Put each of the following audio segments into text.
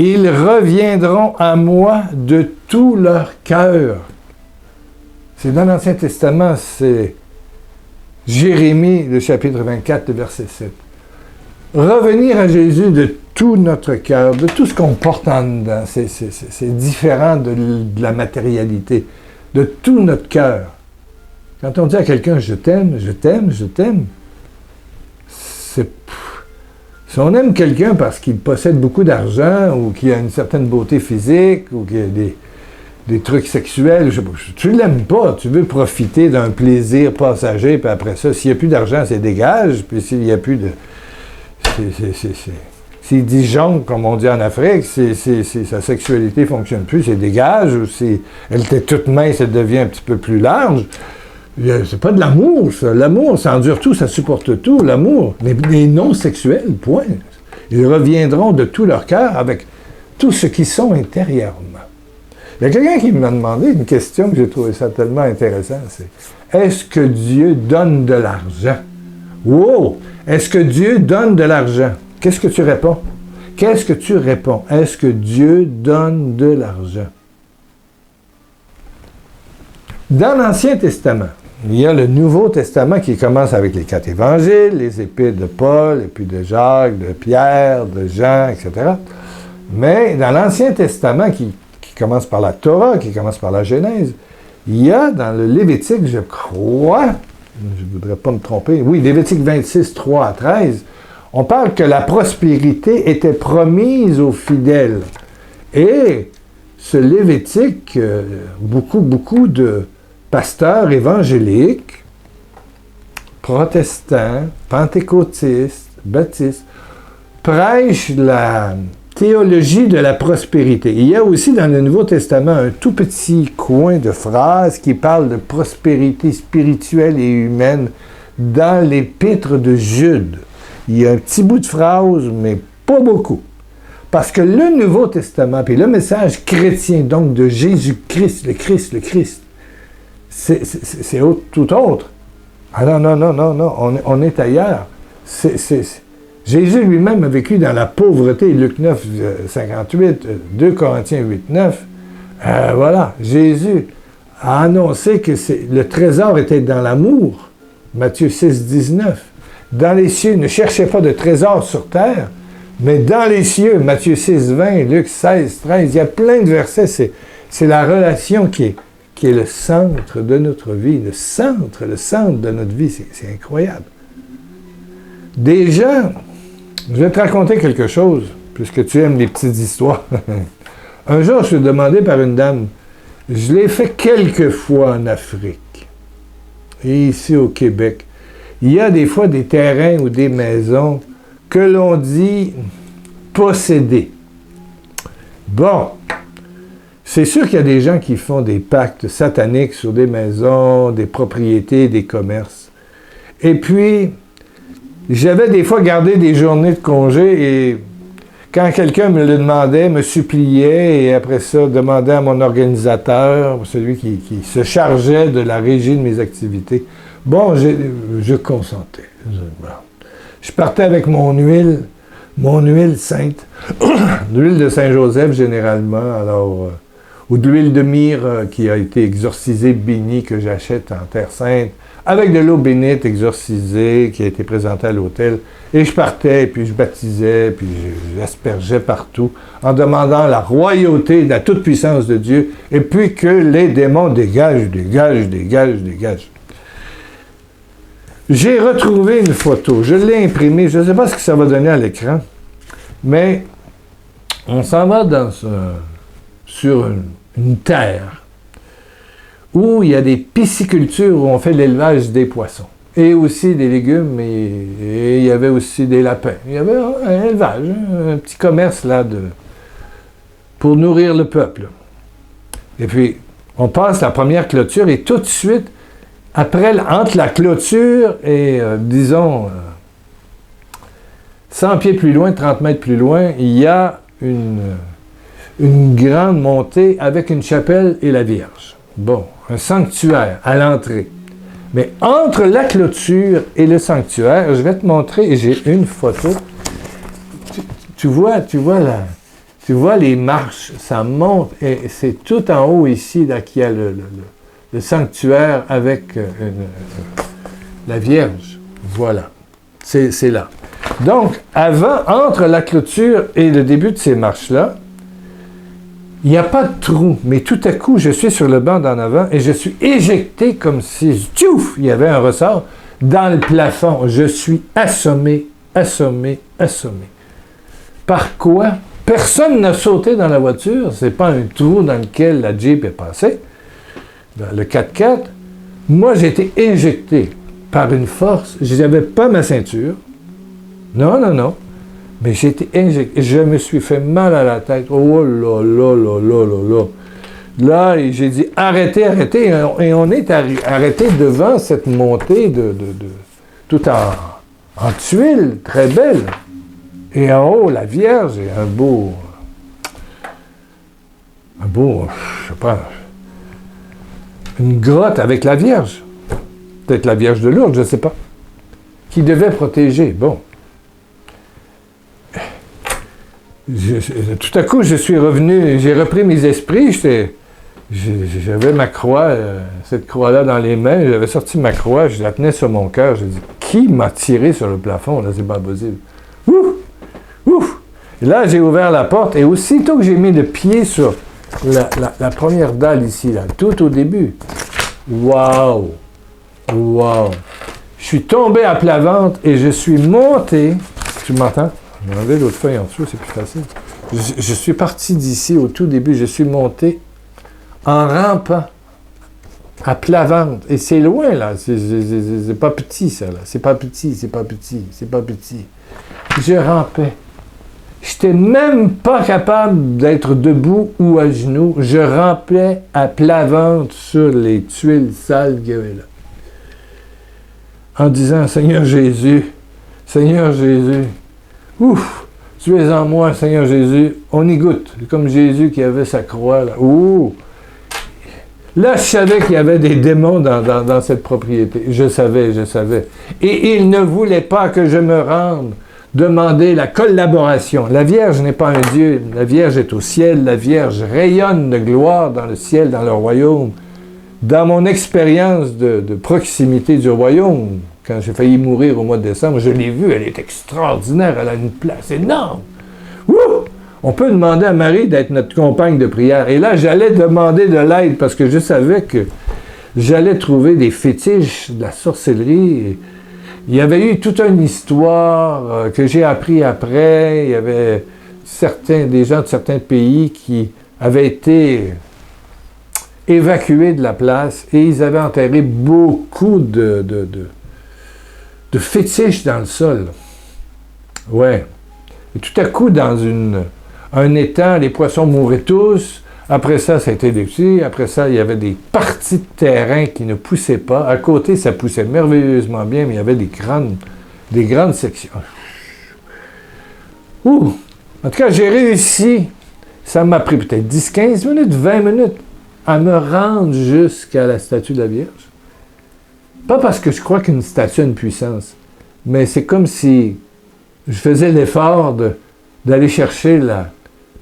Ils reviendront à moi de tout leur cœur. C'est dans l'Ancien Testament, c'est Jérémie, le chapitre 24, le verset 7. Revenir à Jésus de tout notre cœur, de tout ce qu'on porte en dedans, c'est différent de la matérialité, de tout notre cœur. Quand on dit à quelqu'un « je t'aime, je t'aime, je t'aime », si on aime quelqu'un parce qu'il possède beaucoup d'argent ou qu'il a une certaine beauté physique ou qu'il a des trucs sexuels, tu ne l'aimes pas, tu veux profiter d'un plaisir passager, puis après ça, s'il n'y a plus d'argent, c'est dégage, puis s'il n'y a plus de... S'il disjoncte, comme on dit en Afrique, sa sexualité ne fonctionne plus, c'est dégage, ou si elle était toute mince, elle devient un petit peu plus large. C'est pas de l'amour, ça. L'amour, ça endure tout, ça supporte tout, l'amour. Les non-sexuels, point. Ils reviendront de tout leur cœur avec tout ce qu'ils sont intérieurement. Il y a quelqu'un qui m'a demandé une question que j'ai trouvé ça tellement intéressant, c'est « Est-ce que Dieu donne de l'argent? » Wow! Est-ce que Dieu donne de l'argent? Qu'est-ce que tu réponds? Qu'est-ce que tu réponds? Est-ce que Dieu donne de l'argent? Dans l'Ancien Testament, il y a le Nouveau Testament qui commence avec les 4 évangiles, les épîtres de Paul, et puis de Jacques, de Pierre, de Jean, etc. Mais dans l'Ancien Testament, qui commence par la Torah, qui commence par la Genèse, il y a dans le Lévitique, je crois, je ne voudrais pas me tromper, oui, Lévitique 26, 3 à 13, on parle que la prospérité était promise aux fidèles. Et ce Lévitique, beaucoup de pasteurs évangéliques, protestants, pentecôtistes, baptistes, prêchent la théologie de la prospérité. Il y a aussi dans le Nouveau Testament un tout petit coin de phrases qui parle de prospérité spirituelle et humaine dans l'épître de Jude. Il y a un petit bout de phrase, mais pas beaucoup. Parce que le Nouveau Testament, puis le message chrétien, donc de Jésus-Christ, le Christ, c'est tout autre. Ah non, on est ailleurs. Jésus lui-même a vécu dans la pauvreté, Luc 9, 58, 2 Corinthiens 8, 9. Voilà, Jésus a annoncé que le trésor était dans l'amour, Matthieu 6, 19. Dans les cieux, ne cherchez pas de trésor sur terre, mais dans les cieux, Matthieu 6, 20, Luc 16, 13, il y a plein de versets, c'est la relation qui est le centre de notre vie, le centre de notre vie, c'est incroyable. Des gens, je vais te raconter quelque chose, puisque tu aimes les petites histoires. Un jour, je suis demandé par une dame, je l'ai fait quelques fois en Afrique, et ici au Québec. Il y a des fois des terrains ou des maisons que l'on dit posséder. Bon, c'est sûr qu'il y a des gens qui font des pactes sataniques sur des maisons, des propriétés, des commerces. Et puis, j'avais des fois gardé des journées de congé et quand quelqu'un me le demandait, me suppliait et après ça, demandait à mon organisateur, celui qui se chargeait de la régie de mes activités, bon, je consentais. Je partais avec mon huile sainte, l'huile de Saint-Joseph généralement, alors, ou de l'huile de myrrhe qui a été exorcisée, bénie, que j'achète en Terre Sainte, avec de l'eau bénite exorcisée qui a été présentée à l'autel. Et je partais, puis je baptisais, puis j'aspergeais partout, en demandant la royauté, la toute-puissance de Dieu, et puis que les démons dégagent. J'ai retrouvé une photo, je l'ai imprimée, je ne sais pas ce que ça va donner à l'écran, mais on s'en va sur une terre où il y a des piscicultures où on fait l'élevage des poissons. Et aussi des légumes, et il y avait aussi des lapins. Il y avait un élevage, un petit commerce là pour nourrir le peuple. Et puis, on passe la première clôture et tout de suite, entre la clôture et, disons, 100 pieds plus loin, 30 mètres plus loin, il y a une grande montée avec une chapelle et la Vierge. Bon, un sanctuaire à l'entrée. Mais entre la clôture et le sanctuaire, je vais te montrer, et j'ai une photo. Tu vois Tu vois les marches, ça monte, et c'est tout en haut ici, là, qu'il y a le sanctuaire avec la Vierge. Voilà. C'est là. Donc, entre la clôture et le début de ces marches-là, il n'y a pas de trou, mais tout à coup, je suis sur le banc d'en avant et je suis éjecté comme si, tchouf, il y avait un ressort dans le plafond. Je suis assommé. Par quoi? Personne n'a sauté dans la voiture. C'est pas un trou dans lequel la Jeep est passée, dans le 4x4. Moi, j'ai été éjecté par une force. Je n'avais pas ma ceinture. Non. Mais j'ai été injecté. Je me suis fait mal à la tête. Oh là là là là là là. Là, j'ai dit arrêtez. Et on est arrêté devant cette montée tout en tuiles, très belle. Et en haut, la Vierge et un beau, je sais pas, une grotte avec la Vierge. Peut-être la Vierge de Lourdes, je ne sais pas. Qui devait protéger. Bon. Tout à coup, je suis revenu, j'ai repris mes esprits, j'avais ma croix, cette croix-là dans les mains, j'avais sorti ma croix, je la tenais sur mon cœur, j'ai dit, qui m'a tiré sur le plafond? Là, c'est pas possible. Ouf! Et là, j'ai ouvert la porte, et aussitôt que j'ai mis le pied sur la première dalle ici, là, tout au début, waouh! Je suis tombé à plat ventre, et je suis monté, tu m'entends? Je vais enlever l'autre feuille en dessous, c'est plus facile. Je suis parti d'ici au tout début, je suis monté en rampant, à plat ventre. Et c'est loin, là. C'est pas petit, ça, là. C'est pas petit. Je rampais. J'étais même pas capable d'être debout ou à genoux. Je rampais à plat ventre sur les tuiles sales qu'il y avait là. En disant, Seigneur Jésus, ouf, tu es en moi, Seigneur Jésus. On y goûte. Comme Jésus qui avait sa croix, là. Ouh! Là, je savais qu'il y avait des démons dans cette propriété. Je savais. Et il ne voulait pas que je me rende demander la collaboration. La Vierge n'est pas un Dieu. La Vierge est au ciel. La Vierge rayonne de gloire dans le ciel, dans le royaume. Dans mon expérience de proximité du royaume, quand j'ai failli mourir au mois de décembre, je l'ai vue, elle est extraordinaire, elle a une place énorme. Ouh! On peut demander à Marie d'être notre compagne de prière. Et là, j'allais demander de l'aide parce que je savais que j'allais trouver des fétiches, de la sorcellerie. Et il y avait eu toute une histoire que j'ai appris après. Il y avait des gens de certains pays qui avaient été évacués de la place et ils avaient enterré beaucoup de fétiches dans le sol. Ouais. Et tout à coup, dans un étang, les poissons mouraient tous. Après ça, ça a été détruit. Après ça, il y avait des parties de terrain qui ne poussaient pas. À côté, ça poussait merveilleusement bien, mais il y avait des grandes sections. Ouh! En tout cas, j'ai réussi. Ça m'a pris peut-être 10, 15 minutes, 20 minutes à me rendre jusqu'à la statue de la Vierge. Pas parce que je crois qu'une statue a une puissance, mais c'est comme si je faisais l'effort d'aller chercher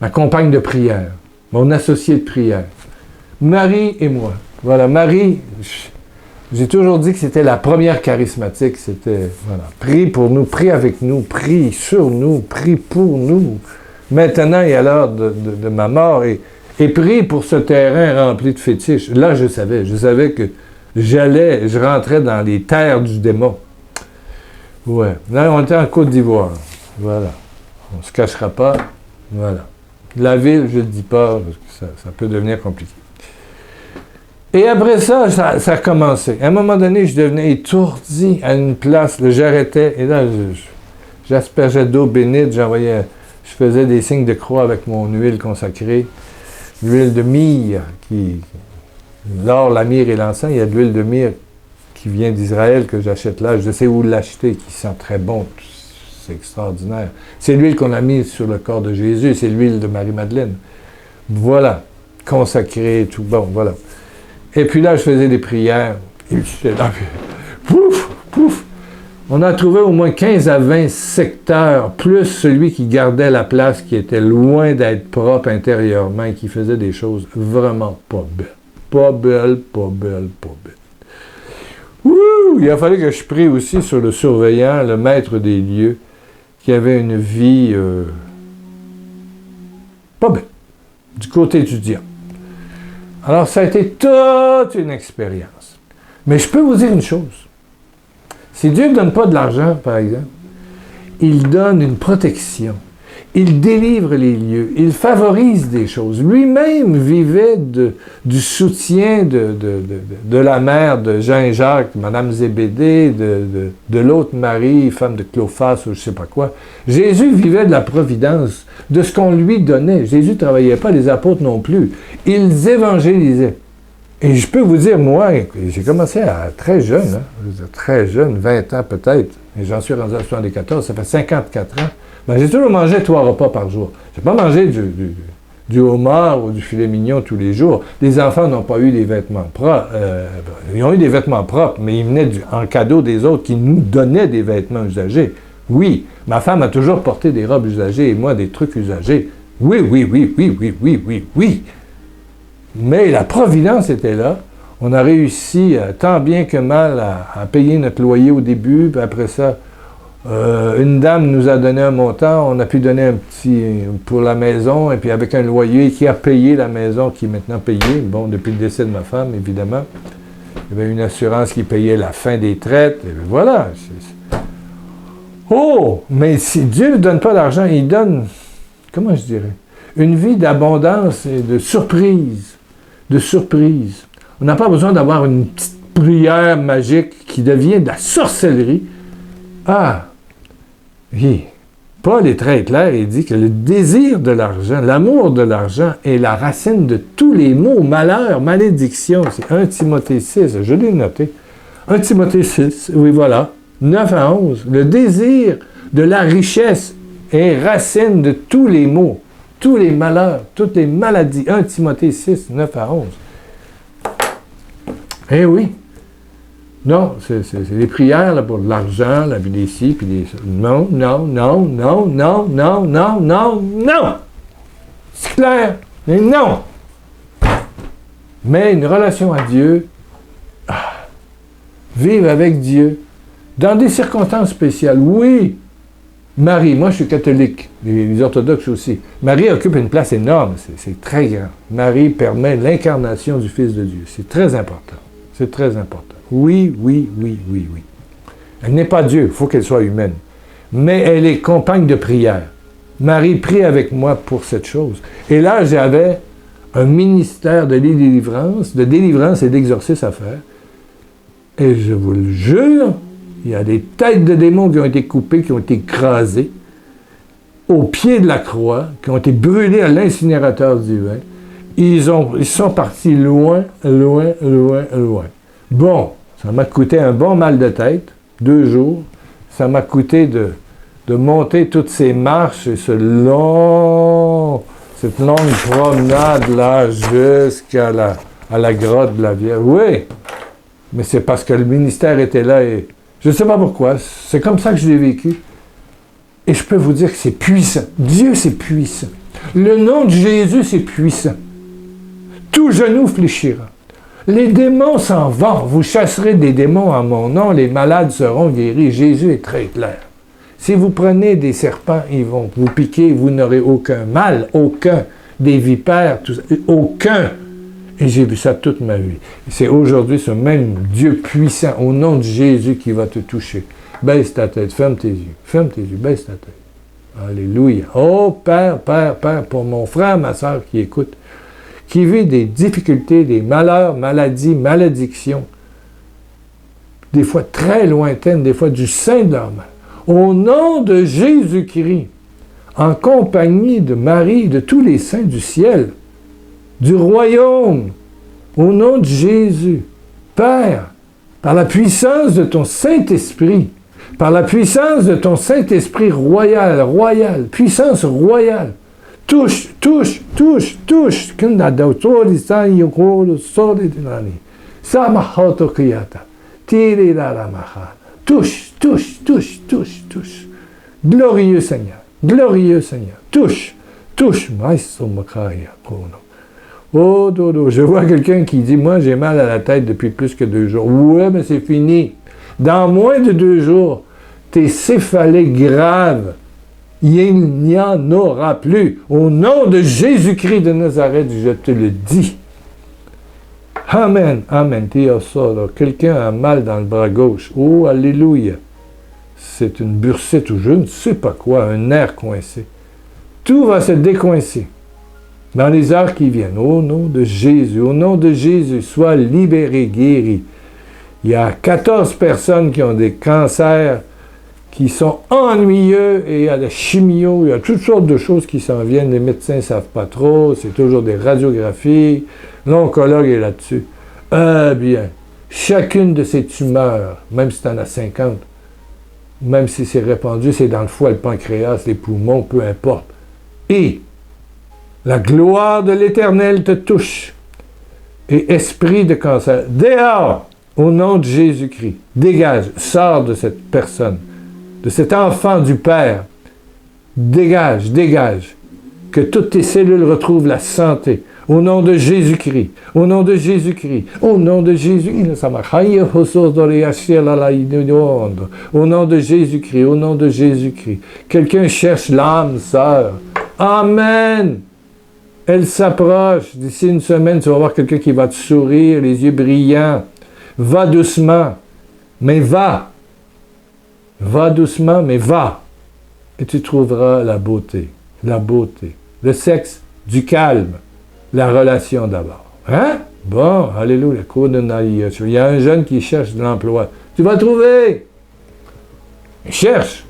ma compagne de prière, mon associé de prière. Marie et moi. Voilà, Marie, j'ai toujours dit que c'était la première charismatique. C'était, voilà, prie pour nous, prie avec nous, prie sur nous, prie pour nous. Maintenant et à l'heure de ma mort, et prie pour ce terrain rempli de fétiches. Là, je savais que je rentrais dans les terres du démon. Ouais. Là, on était en Côte d'Ivoire. Voilà. On ne se cachera pas. Voilà. La ville, je ne le dis pas, parce que ça peut devenir compliqué. Et après ça, ça a commencé. À un moment donné, je devenais étourdi à une place. Là, j'arrêtais, et là, j'aspergeais d'eau bénite, je faisais des signes de croix avec mon huile consacrée. L'huile de myrrhe, l'or, la myrrhe et l'encens, il y a de l'huile de myrrhe qui vient d'Israël que j'achète là. Je sais où l'acheter, qui sent très bon. C'est extraordinaire. C'est l'huile qu'on a mise sur le corps de Jésus, c'est l'huile de Marie-Madeleine. Voilà, consacrée, tout bon, voilà. Et puis là, je faisais des prières. Et j'étais là, pouf, pouf. On a trouvé au moins 15 à 20 secteurs, plus celui qui gardait la place, qui était loin d'être propre intérieurement et qui faisait des choses vraiment pas belles. Pas belles, pas belles, pas belles. Ouh! Il a fallu que je prie aussi sur le surveillant, le maître des lieux, qui avait une vie pas belle, du côté étudiant. Alors, ça a été toute une expérience. Mais je peux vous dire une chose. Si Dieu ne donne pas de l'argent, par exemple, il donne une protection. Il délivre les lieux. Il favorise des choses. Lui-même vivait du soutien de la mère de Jean et Jacques, Mme Zébédée, de l'autre Marie, femme de Clophas ou je ne sais pas quoi. Jésus vivait de la providence, de ce qu'on lui donnait. Jésus ne travaillait pas, les apôtres non plus. Ils évangélisaient. Et je peux vous dire, moi, j'ai commencé à très jeune, hein, très jeune, 20 ans peut-être, et j'en suis rendu à 74, ça fait 54 ans. Ben, j'ai toujours mangé 3 repas par jour. Je n'ai pas mangé du homard ou du filet mignon tous les jours. Les enfants n'ont pas eu des vêtements propres. Ils ont eu des vêtements propres, mais ils venaient en cadeau des autres qui nous donnaient des vêtements usagés. Oui, ma femme a toujours porté des robes usagées et moi des trucs usagés. Oui, oui, oui, oui, oui, oui, oui, oui. Mais la providence était là. On a réussi, tant bien que mal, à payer notre loyer au début, puis après ça, une dame nous a donné un montant, on a pu donner un petit pour la maison, et puis avec un loyer qui a payé la maison, qui est maintenant payée, bon, depuis le décès de ma femme, évidemment. Il y avait une assurance qui payait la fin des traites, et voilà. Oh! Mais si Dieu ne donne pas d'argent, il donne, comment je dirais, une vie d'abondance et de surprise. De surprise. On n'a pas besoin d'avoir une petite prière magique qui devient de la sorcellerie. Ah! Oui. Paul est très clair, il dit que le désir de l'argent, l'amour de l'argent est la racine de tous les maux, malheur, malédiction. C'est 1 Timothée 6, je l'ai noté. 1 Timothée 6, oui voilà, 9 à 11. Le désir de la richesse est racine de tous les maux, tous les malheurs, toutes les maladies. 1 Timothée 6, 9 à 11. Eh oui. Non, c'est des prières là, pour de l'argent, la vie des ci, puis des ça. Non, non, non, non, non, non, non, non, non! C'est clair, mais non! Mais une relation à Dieu, vivre avec Dieu, dans des circonstances spéciales, oui! Marie, moi je suis catholique, les orthodoxes aussi. Marie occupe une place énorme, c'est très grand. Marie permet l'incarnation du Fils de Dieu, c'est très important. C'est très important. Oui, oui, oui, oui, oui. Elle n'est pas Dieu, il faut qu'elle soit humaine. Mais elle est compagne de prière. Marie prie avec moi pour cette chose. Et là, j'avais un ministère de délivrance et d'exorcisme à faire. Et je vous le jure, il y a des têtes de démons qui ont été coupées, qui ont été écrasées au pied de la croix, qui ont été brûlées à l'incinérateur divin. Ils sont partis loin, loin, loin, loin. Bon, ça m'a coûté un bon mal de tête, 2 jours. Ça m'a coûté de monter toutes ces marches et cette longue promenade-là jusqu'à la grotte de la Vierge. Oui, mais c'est parce que le ministère était là et je ne sais pas pourquoi. C'est comme ça que je l'ai vécu. Et je peux vous dire que c'est puissant. Dieu, c'est puissant. Le nom de Jésus, c'est puissant. Tout genou fléchira. Les démons s'en vont. Vous chasserez des démons en mon nom, les malades seront guéris. Jésus est très clair. Si vous prenez des serpents, ils vont vous piquer, vous n'aurez aucun mal, aucun. Des vipères, tout ça, aucun. Et j'ai vu ça toute ma vie. C'est aujourd'hui ce même Dieu puissant, au nom de Jésus, qui va te toucher. Baisse ta tête, ferme tes yeux, baisse ta tête. Alléluia. Oh Père, Père, Père, pour mon frère, ma soeur qui écoute, qui vit des difficultés, des malheurs, maladies, malédictions, des fois très lointaines, des fois du sein de leur mère. Au nom de Jésus-Christ, en compagnie de Marie, de tous les saints du ciel, du royaume, au nom de Jésus, Père, par la puissance de ton Saint-Esprit, par la puissance de ton Saint-Esprit royal, puissance royale, touche, touche, touche, touche. Touche, touche, touche, touche, touche. Glorieux Seigneur, glorieux Seigneur, touche, touche. Oh, dodo, je vois quelqu'un qui dit, moi j'ai mal à la tête depuis plus que 2 jours. Ouais, mais c'est fini. Dans moins de 2 jours, tes céphalées graves, il n'y en aura plus. Au nom de Jésus-Christ de Nazareth, je te le dis. Amen, amen. Quelqu'un a mal dans le bras gauche. Oh, alléluia. C'est une bursite ou je ne sais pas quoi, un nerf coincé. Tout va se décoincer dans les heures qui viennent. Au nom de Jésus, au nom de Jésus, sois libéré, guéri. Il y a 14 personnes qui ont des cancers qui sont ennuyeux et il y a la chimio, il y a toutes sortes de choses qui s'en viennent. Les médecins ne savent pas trop, c'est toujours des radiographies. L'oncologue est là-dessus. Bien, chacune de ces tumeurs, même si tu en as 50, même si c'est répandu, c'est dans le foie, le pancréas, les poumons, peu importe. Et la gloire de l'Éternel te touche. Et esprit de cancer, dehors, au nom de Jésus-Christ, dégage, sors de cette personne, de cet enfant du Père. Dégage, dégage. Que toutes tes cellules retrouvent la santé. Au nom de Jésus-Christ. Au nom de Jésus-Christ. Au nom de Jésus-Christ. Au nom de Jésus-Christ. Au nom de Jésus-Christ. Quelqu'un cherche l'âme sœur. Amen. Elle s'approche. D'ici une semaine, tu vas voir quelqu'un qui va te sourire, les yeux brillants. Va doucement, mais va. Va doucement, mais va. Et tu trouveras la beauté. La beauté. Le sexe, du calme. La relation d'abord. Hein? Bon, alléluia. Il y a un jeune qui cherche de l'emploi. Tu vas trouver. Cherche.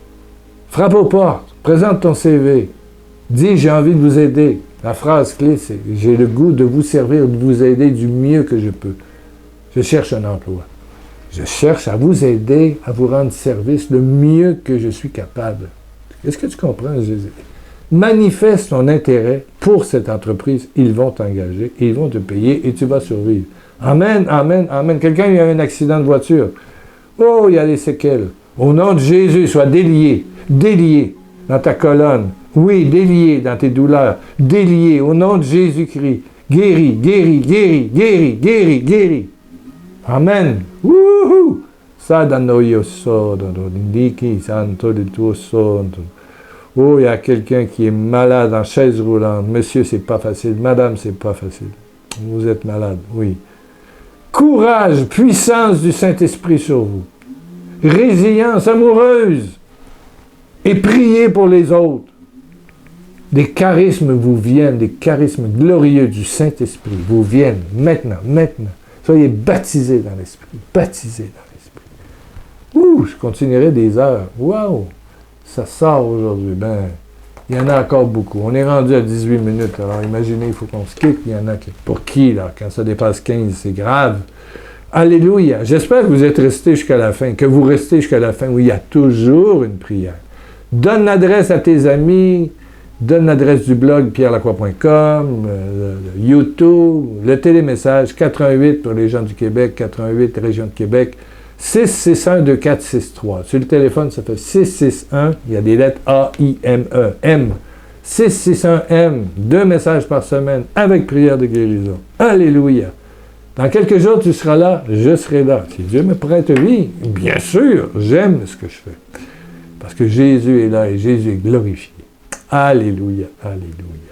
Frappe aux portes. Présente ton CV. Dis, j'ai envie de vous aider. La phrase clé, c'est « J'ai le goût de vous servir, de vous aider du mieux que je peux. Je cherche un emploi. Je cherche à vous aider, à vous rendre service le mieux que je suis capable. » Est-ce que tu comprends, Jésus? Manifeste ton intérêt pour cette entreprise. Ils vont t'engager, ils vont te payer et tu vas survivre. Amen, amen, amen. Quelqu'un a eu un accident de voiture. Oh, il y a des séquelles. Au nom de Jésus, sois délié, délié dans ta colonne. Oui, délié dans tes douleurs. Délié au nom de Jésus-Christ. Guéri, guéri, guéri, guéri, guéri, guéri. Amen. Wouhou! Oh, il y a quelqu'un qui est malade en chaise roulante. Monsieur, c'est pas facile. Madame, c'est pas facile. Vous êtes malade, oui. Courage, puissance du Saint-Esprit sur vous. Résilience amoureuse. Et priez pour les autres. Des charismes vous viennent, des charismes glorieux du Saint-Esprit vous viennent maintenant, maintenant. Soyez baptisés dans l'Esprit, baptisés dans l'Esprit. Ouh, je continuerai des heures. Waouh, ça sort aujourd'hui. Ben, il y en a encore beaucoup. On est rendu à 18 minutes, alors imaginez, il faut qu'on se quitte. Il y en a qui, pour qui, là, quand ça dépasse 15, c'est grave. Alléluia. J'espère que vous êtes restés jusqu'à la fin, que vous restez jusqu'à la fin où il y a toujours une prière. Donne l'adresse à tes amis. Donne l'adresse du blog pierrelacroix.com, YouTube, le télémessage 88 pour les gens du Québec, 88 région de Québec, 661-2463. Sur le téléphone, ça fait 661, il y a des lettres A-I-M-E, M. 661-M, 2 messages par semaine avec prière de guérison. Alléluia. Dans quelques jours, tu seras là, je serai là. Si Dieu me prête vie, bien sûr, j'aime ce que je fais. Parce que Jésus est là et Jésus est glorifié. Alléluia, alléluia.